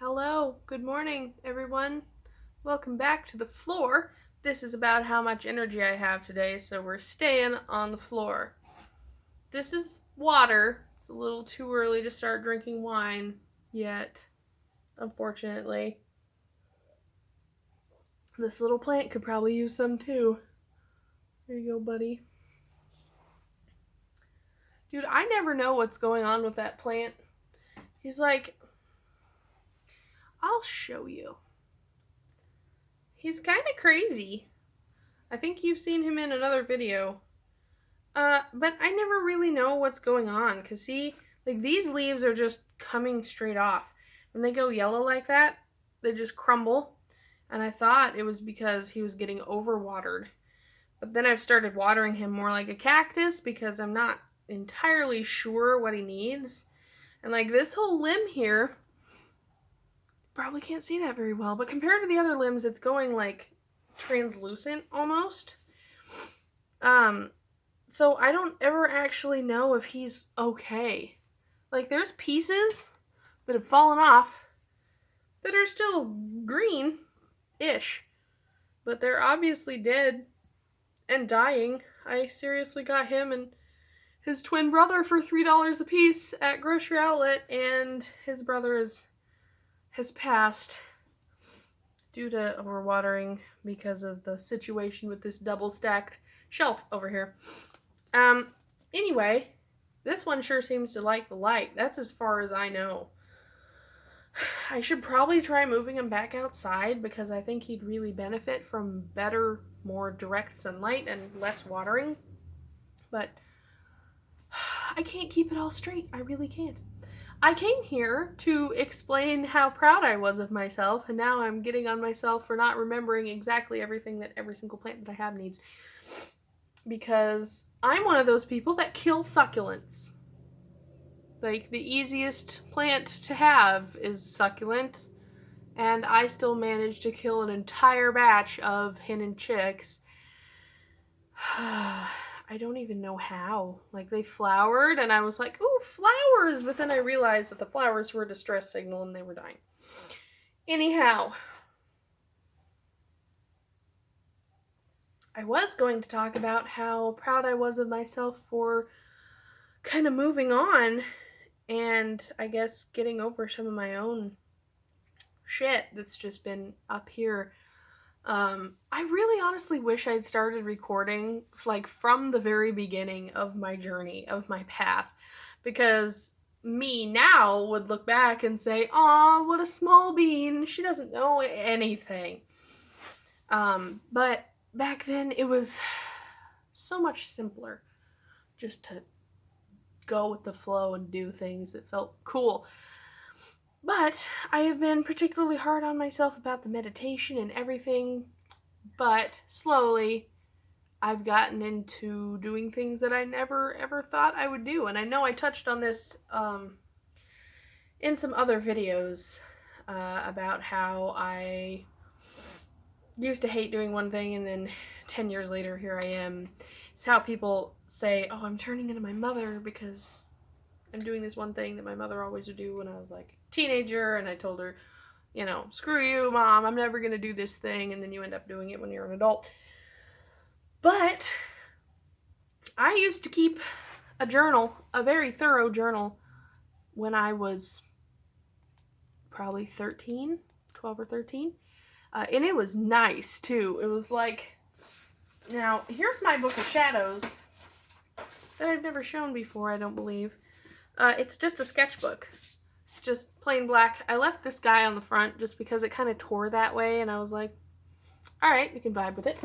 Hello, good morning, everyone. Welcome back to the floor. This is about how much energy I have today, so we're staying on the floor. This is water. It's a little too early to start drinking wine yet, unfortunately. This little plant could probably use some too. There you go, buddy. Dude, I never know what's going on with that plant. He's like, I'll show you. He's kind of crazy. I think you've seen him in another video. But I never really know what's going on. Cause see, like these leaves are just coming straight off. When they go yellow like that, they just crumble. And I thought it was because he was getting overwatered. But then I've started watering him more like a cactus because I'm not entirely sure what he needs. And like this whole limb here, probably can't see that very well, but compared to the other limbs, it's going like translucent almost. So I don't ever actually know if he's okay. Like there's pieces that have fallen off that are still green-ish, but they're obviously dead and dying. I seriously got him and his twin brother for $3 a piece at grocery outlet, and his brother has passed due to overwatering because of the situation with this double stacked shelf over here. Anyway, this one sure seems to like the light. That's as far as I know. I should probably try moving him back outside because I think he'd really benefit from better, more direct sunlight and less watering. But I can't keep it all straight. I really can't. I came here to explain how proud I was of myself, and now I'm getting on myself for not remembering exactly everything that every single plant that I have needs. Because I'm one of those people that kill succulents. Like, the easiest plant to have is succulent, and I still managed to kill an entire batch of hen and chicks. I don't even know how. Like, they flowered, and I was like, ooh, flowers! But then I realized that the flowers were a distress signal, and they were dying. Anyhow, I was going to talk about how proud I was of myself for kind of moving on and I guess getting over some of my own shit that's just been up here. I really honestly wish I'd started recording like from the very beginning of my journey, of my path, because me now would look back and say, aw, what a small bean, she doesn't know anything. But back then it was so much simpler just to go with the flow and do things that felt cool. But I have been particularly hard on myself about the meditation and everything, but slowly I've gotten into doing things that I never ever thought I would do. And I know I touched on this in some other videos about how I used to hate doing one thing and then 10 years later here I am. It's how people say, oh, I'm turning into my mother because I'm doing this one thing that my mother always would do when I was like a teenager, and I told her, you know, screw you, Mom, I'm never going to do this thing, and then you end up doing it when you're an adult. But I used to keep a journal, a very thorough journal, when I was probably 13, 12 or 13, and it was nice, too. It was like, now, here's my book of shadows that I've never shown before, I don't believe. It's just a sketchbook. Just plain black. I left this guy on the front just because it kind of tore that way, and I was like, alright, we can vibe with it.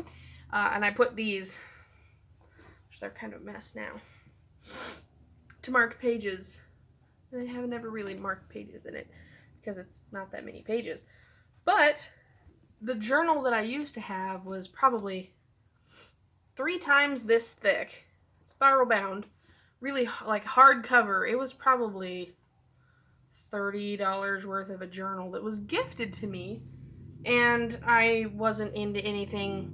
And I put these, which they're kind of a mess now, to mark pages. And I haven't ever really marked pages in it because it's not that many pages. But the journal that I used to have was probably 3 times this thick, spiral bound, really like hardcover. It was probably $30 worth of a journal that was gifted to me, and I wasn't into anything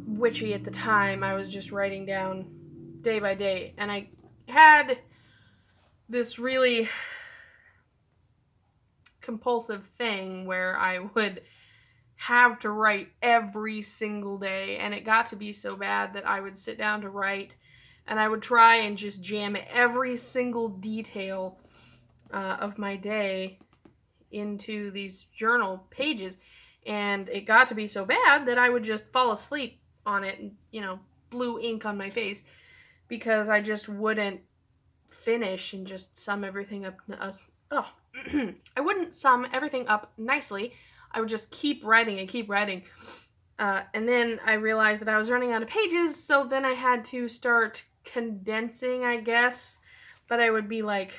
witchy at the time. I was just writing down day by day, and I had this really compulsive thing where I would have to write every single day, and it got to be so bad that I would sit down to write, and I would try and just jam every single detail of my day into these journal pages, and it got to be so bad that I would just fall asleep on it and, blue ink on my face, because I just wouldn't finish and just sum everything up. I wouldn't sum everything up nicely. I would just keep writing and keep writing. And then I realized that I was running out of pages, so then I had to start condensing, I guess. But I would be like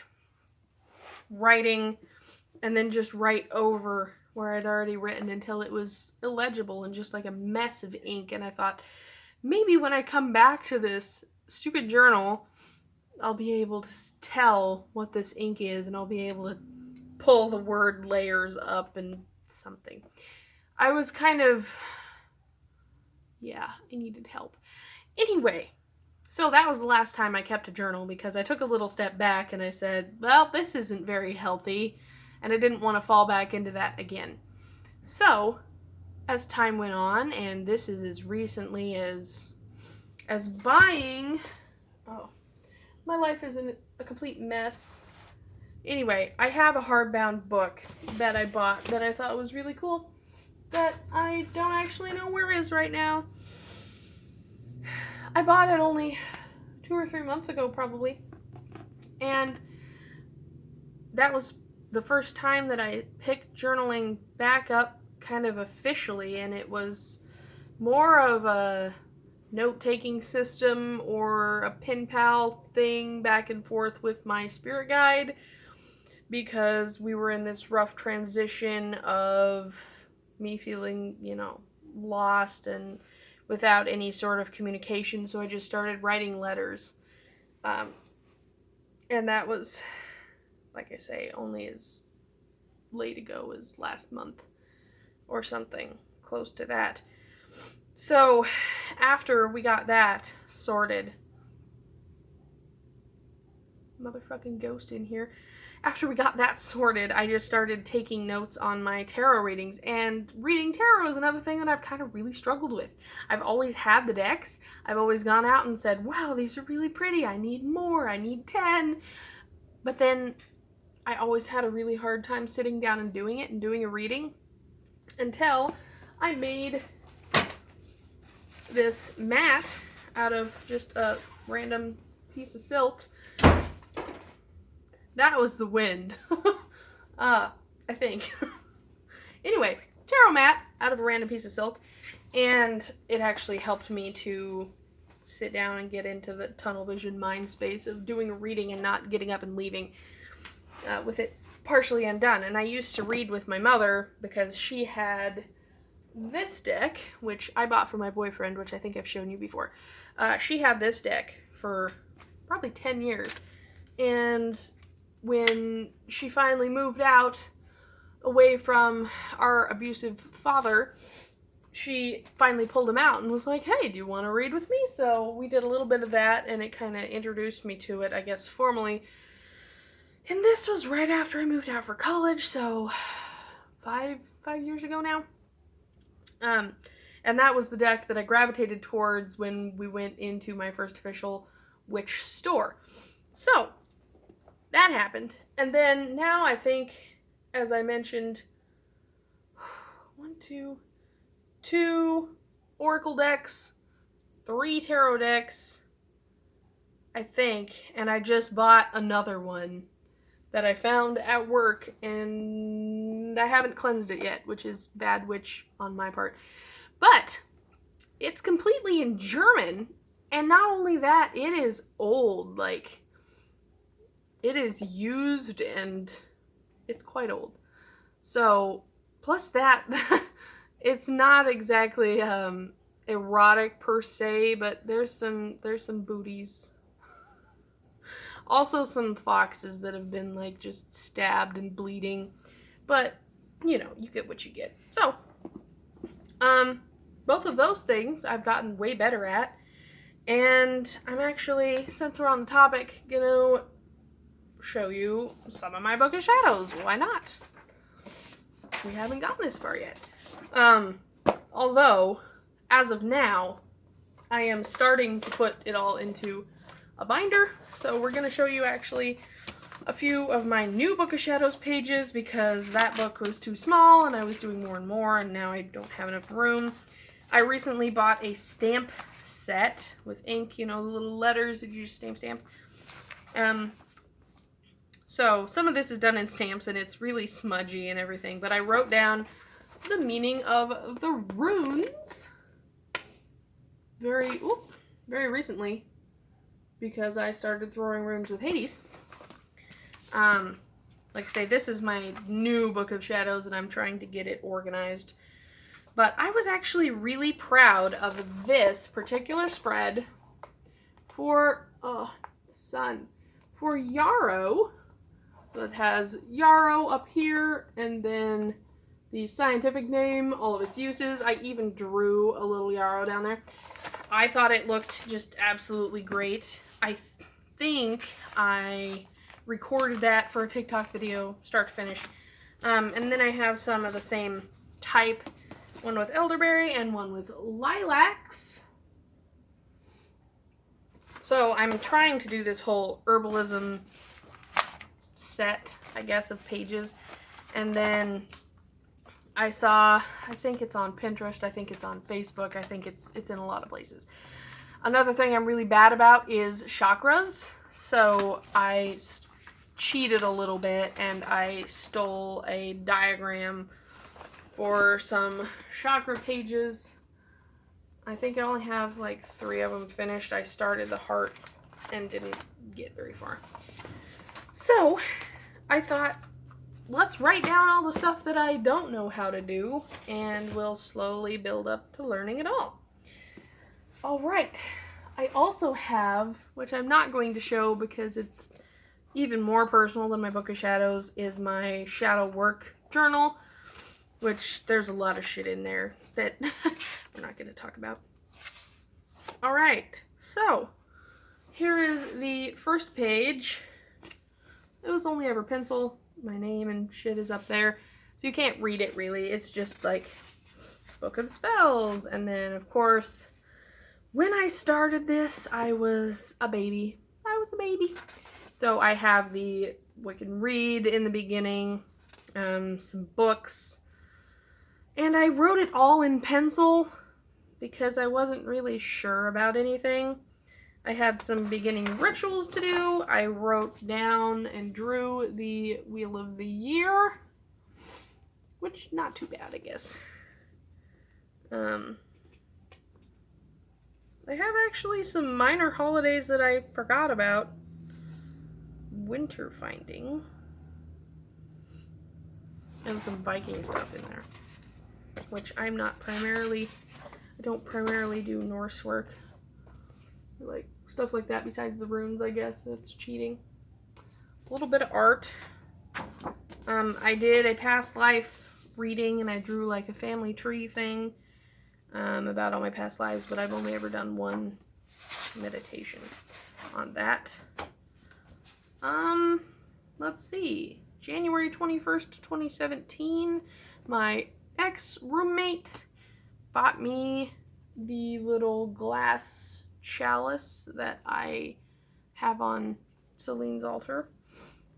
writing and then just write over where I'd already written until it was illegible and just like a mess of ink. And I thought, maybe when I come back to this stupid journal, I'll be able to tell what this ink is, and I'll be able to pull the word layers up and something. I was kind of, I needed help. Anyway, so that was the last time I kept a journal, because I took a little step back and I said, well, this isn't very healthy, and I didn't want to fall back into that again. So, as time went on, and this is as recently as buying, my life is in a complete mess. Anyway, I have a hardbound book that I bought that I thought was really cool, that I don't actually know where it is right now. I bought it only 2 or 3 months ago, probably. And that was the first time that I picked journaling back up kind of officially, and it was more of a note-taking system or a pen pal thing back and forth with my spirit guide, because we were in this rough transition of me feeling, lost and without any sort of communication, so I just started writing letters. And that was, like I say, only as late ago as last month or something close to that. So, after we got that sorted, motherfucking ghost in here. After we got that sorted, I just started taking notes on my tarot readings, and reading tarot is another thing that I've kind of really struggled with. I've always had the decks. I've always gone out and said, wow, these are really pretty. I need more. I need 10. But then I always had a really hard time sitting down and doing it and doing a reading, until I made this mat out of just a random piece of silk. That was the wind. I think. Anyway, tarot mat out of a random piece of silk, and it actually helped me to sit down and get into the tunnel vision mind space of doing a reading and not getting up and leaving with it partially undone. And I used to read with my mother because she had this deck, which I bought for my boyfriend, which I think I've shown you before. She had this deck for probably 10 years. And when she finally moved out away from our abusive father, she finally pulled him out and was like, hey, do you want to read with me? So we did a little bit of that, and it kind of introduced me to it, I guess, formally. And this was right after I moved out for college, so five years ago now. And that was the deck that I gravitated towards when we went into my first official witch store. So, that happened. And then now I think, as I mentioned, 2 oracle decks, 3 tarot decks, I think, and I just bought another one that I found at work, and I haven't cleansed it yet, which is bad witch on my part. But it's completely in German, and not only that, it is old. Like, it is used, and it's quite old. So, plus that, it's not exactly erotic per se, but there's some booties. Also some foxes that have been like just stabbed and bleeding. But, you get what you get. So, both of those things I've gotten way better at. And I'm actually, since we're on the topic, gonna show you some of my Book of Shadows. Why not? we haven't gotten this far yet. Although, as of now, I am starting to put it all into a binder. So we're going to show you actually a few of my new Book of Shadows pages, because that book was too small and I was doing more and more, and now I don't have enough room. I recently bought a stamp set with ink, you know, the little letters that you just stamp. So some of this is done in stamps and it's really smudgy and everything, but I wrote down the meaning of the runes very recently, because I started throwing runes with Hades. Like I say, this is my new Book of Shadows and I'm trying to get it organized. But I was actually really proud of this particular spread for, for Yarrow. So it has Yarrow up here, and then the scientific name, all of its uses. I even drew a little Yarrow down there. I thought it looked just absolutely great. I think I recorded that for a TikTok video, start to finish. And then I have some of the same type, one with elderberry and one with lilacs. So I'm trying to do this whole herbalism set, I guess, of pages. And then I saw, I think it's on Pinterest, I think it's on Facebook, I think it's in a lot of places. Another thing I'm really bad about is chakras. So I cheated a little bit and I stole a diagram for some chakra pages. I think I only have like 3 of them finished. I started the heart and didn't get very far. So I thought, let's write down all the stuff that I don't know how to do, and we'll slowly build up to learning it all. All right. I also have, which I'm not going to show because it's even more personal than my Book of Shadows, is my shadow work journal, which there's a lot of shit in there that we're not going to talk about. All right, so here is the first page. It was only ever pencil. My name and shit is up there, so you can't read it really. It's just like Book of Spells. And then, of course, when I started this, I was a baby. So I have the Wick and Read in the beginning, some books, and I wrote it all in pencil because I wasn't really sure about anything. I had some beginning rituals to do. I wrote down and drew the Wheel of the Year, which not too bad, I guess. I have actually some minor holidays that I forgot about. Winter Finding. And some Viking stuff in there, which I don't primarily do Norse work. Like stuff like that besides the runes, I guess. That's cheating. A little bit of art. I did a past life reading and I drew like a family tree thing about all my past lives, but I've only ever done one meditation on that. Let's see. January 21st, 2017, my ex-roommate bought me the little glass chalice that I have on Celine's altar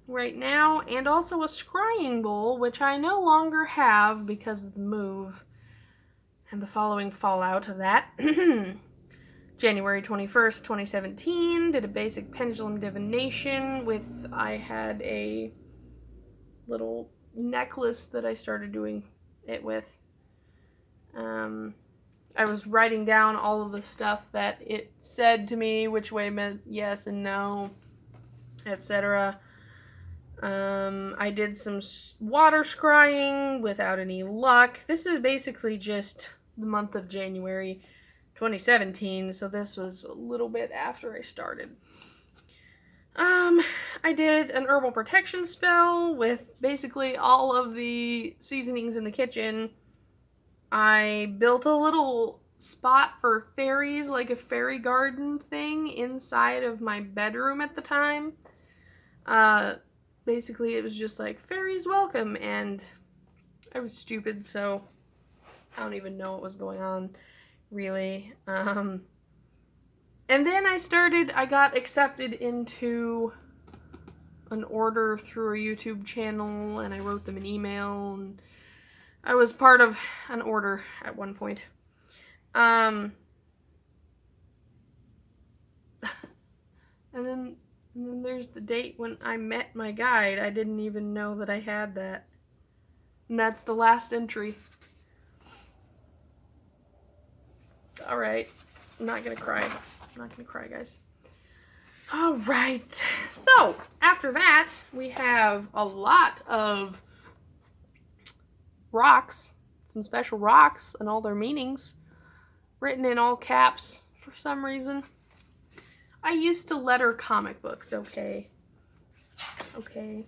right now, and also a scrying bowl, which I no longer have because of the move and the following fallout of that. January 21st, 2017, did a basic pendulum divination with, I had a little necklace that I started doing it with. I was writing down all of the stuff that it said to me, which way meant yes and no, etc. I did some water scrying without any luck. This is basically just the month of January 2017, so this was a little bit after I started. I did an herbal protection spell with basically all of the seasonings in the kitchen. I built a little spot for fairies, like a fairy garden thing, inside of my bedroom at the time. Basically, it was just like, fairies welcome, and was stupid, so I don't even know what was going on, really. And then I got accepted into an order through a YouTube channel, and I wrote them an email, and I was part of an order at one point. And then there's the date when I met my guide. I didn't even know that I had that. And that's the last entry. Alright. I'm not gonna cry. I'm not gonna cry, guys. Alright. So, after that, we have a lot of rocks. Some special rocks and all their meanings. Written in all caps for some reason. I used to letter comic books, okay. Okay.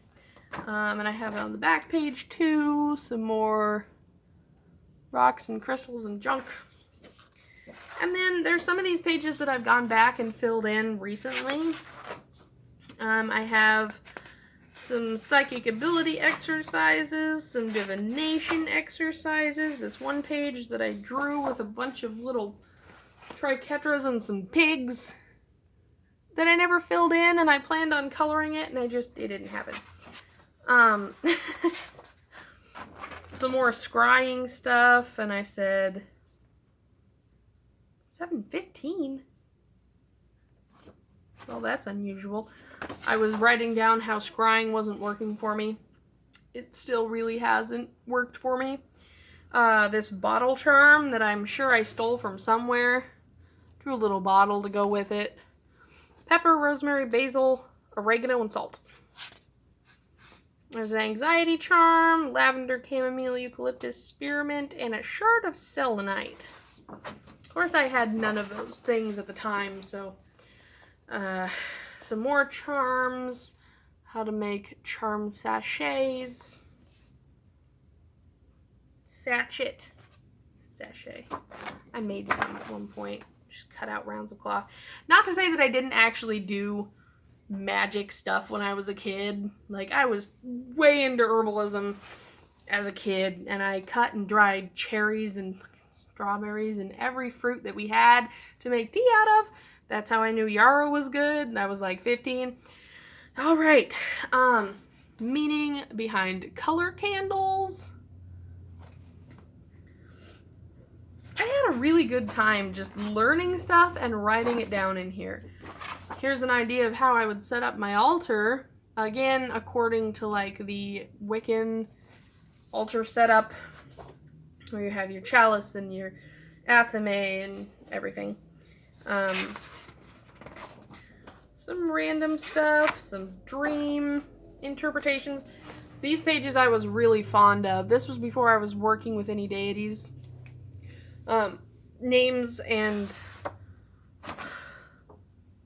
And I have it on the back page too. Some more rocks and crystals and junk. And then there's some of these pages that I've gone back and filled in recently. I have some psychic ability exercises, some divination exercises. This one page that I drew with a bunch of little triquetras and some pigs that I never filled in, and I planned on coloring it, and it didn't happen. Some more scrying stuff, and I said 7:15. Well, that's unusual. I was writing down how scrying wasn't working for me. It still really hasn't worked for me. This bottle charm that I'm sure I stole from somewhere. Drew a little bottle to go with it. Pepper, rosemary, basil, oregano, and salt. There's an anxiety charm, lavender, chamomile, eucalyptus, spearmint, and a shard of selenite. Of course, I had none of those things at the time, so... some more charms. How to make charm sachets. Sachet. Sachet. I made some at one point. Just cut out rounds of cloth. Not to say that I didn't actually do magic stuff when I was a kid. Like, I was way into herbalism as a kid, and I cut and dried cherries and strawberries and every fruit that we had to make tea out of. That's how I knew yarrow was good, and I was like 15. Alright, meaning behind color candles. I had a really good time just learning stuff and writing it down in here. Here's an idea of how I would set up my altar, again, according to like the Wiccan altar setup, where you have your chalice and your athame and everything. Some random stuff, some dream interpretations. These pages I was really fond of. This was before I was working with any deities. Names and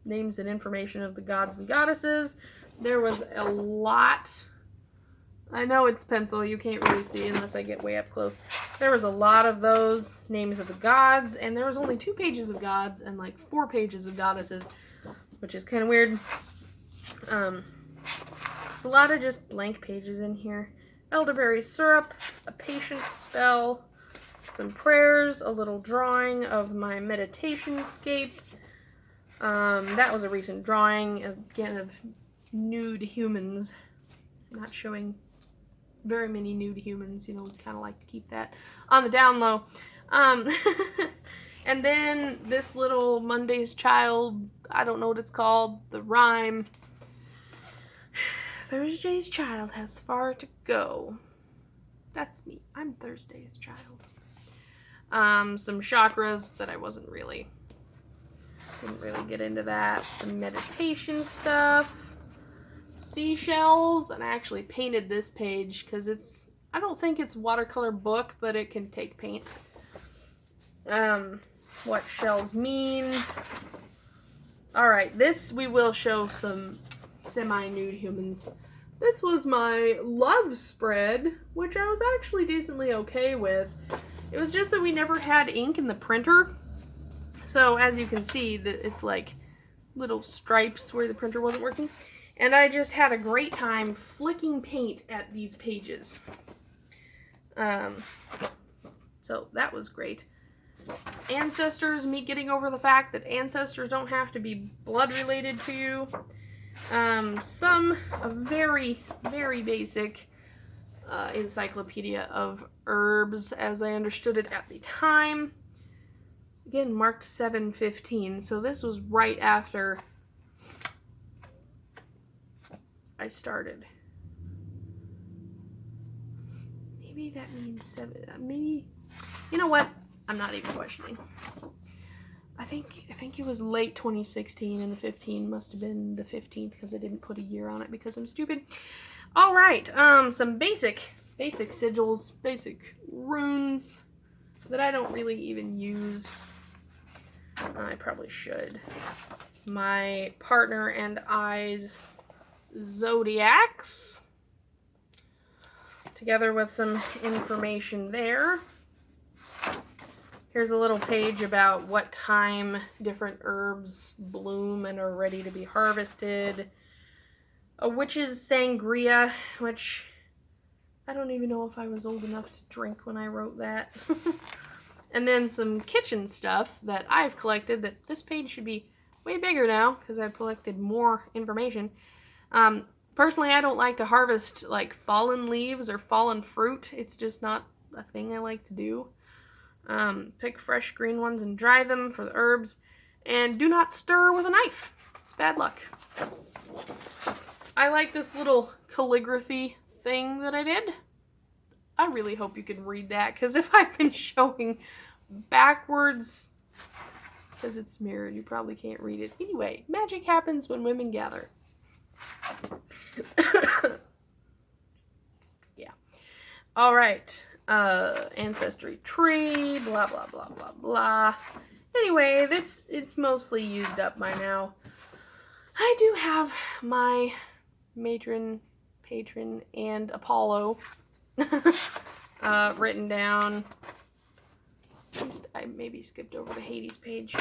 information of the gods and goddesses. There was a lot. I know it's pencil, you can't really see unless I get way up close. There was a lot of those names of the gods, and there was only 2 pages of gods and like 4 pages of goddesses, which is kind of weird. There's a lot of just blank pages in here. Elderberry syrup, a patience spell, some prayers, a little drawing of my meditation scape. That was a recent drawing, again, of nude humans. I'm not showing very many nude humans, you know, kind of like to keep that on the down low. And then this little Monday's Child, I don't know what it's called, the rhyme. Thursday's child has far to go. That's me. I'm Thursday's child. Some chakras that I didn't really get into that. Some meditation stuff. Seashells, and I actually painted this page because I don't think it's watercolor book, but it can take paint. What shells mean. Alright, this we will show some semi-nude humans. This was my love spread, which I was actually decently okay with. It was just that we never had ink in the printer. So as you can see, it's like little stripes where the printer wasn't working. And I just had a great time flicking paint at these pages. So that was great. Ancestors, me getting over the fact that ancestors don't have to be blood related to you. A very, very basic encyclopedia of herbs as I understood it at the time. Again, marked 7/15, so this was right after I started. Maybe that means 7, maybe, you know what? I'm not even questioning. I think it was late 2016, and the 15 must have been the 15th because I didn't put a year on it because I'm stupid. All right, some basic sigils, basic runes that I don't really even use. I probably should. My partner and I's zodiacs, together with some information there. Here's a little page about what time different herbs bloom and are ready to be harvested. A witch's sangria, which I don't even know if I was old enough to drink when I wrote that. And then some kitchen stuff that I've collected, that this page should be way bigger now because I've collected more information. Personally, I don't like to harvest like fallen leaves or fallen fruit. It's just not a thing I like to do. Pick fresh green ones and dry them for the herbs. And do not stir with a knife. It's bad luck. I like this little calligraphy thing that I did. I really hope you can read that, because if I've been showing backwards, because it's mirrored, you probably can't read it. Anyway, magic happens when women gather. Yeah. All right. Ancestry tree, blah, blah, blah, blah, blah. Anyway, it's mostly used up by now. I do have my matron, patron, and Apollo written down. At least I maybe skipped over the Hades page.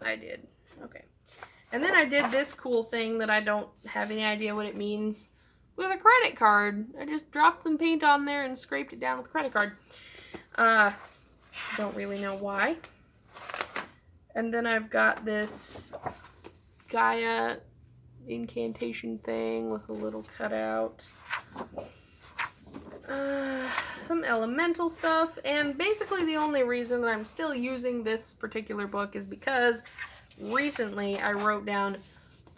I did. Okay. And then I did this cool thing that I don't have any idea what it means with a credit card. I just dropped some paint on there and scraped it down with a credit card. Don't really know why. And then I've got this Gaia incantation thing with a little cutout. Some elemental stuff, and basically the only reason that I'm still using this particular book is because recently I wrote down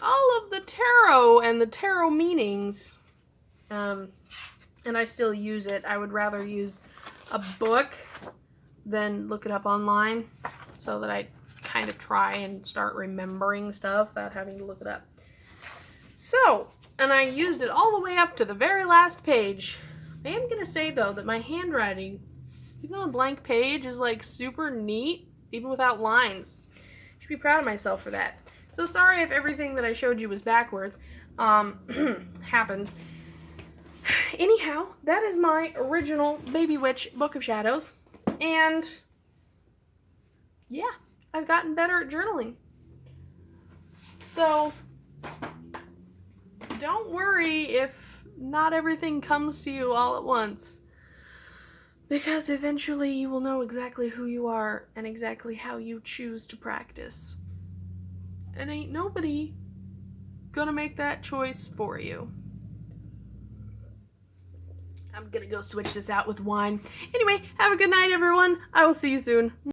all of the tarot and the tarot meanings, and I still use it. I would rather use a book than look it up online, so that I kind of try and start remembering stuff without having to look it up. So, and I used it all the way up to the very last page. I am going to say, though, that my handwriting, even on a blank page, is like super neat, even without lines. I should be proud of myself for that. So sorry if everything that I showed you was backwards. Happens. Anyhow, that is my original Baby Witch Book of Shadows. And yeah, I've gotten better at journaling. So don't worry if not everything comes to you all at once, because eventually you will know exactly who you are and exactly how you choose to practice. And ain't nobody gonna make that choice for you. I'm gonna go switch this out with wine. Anyway, have a good night, everyone. I will see you soon.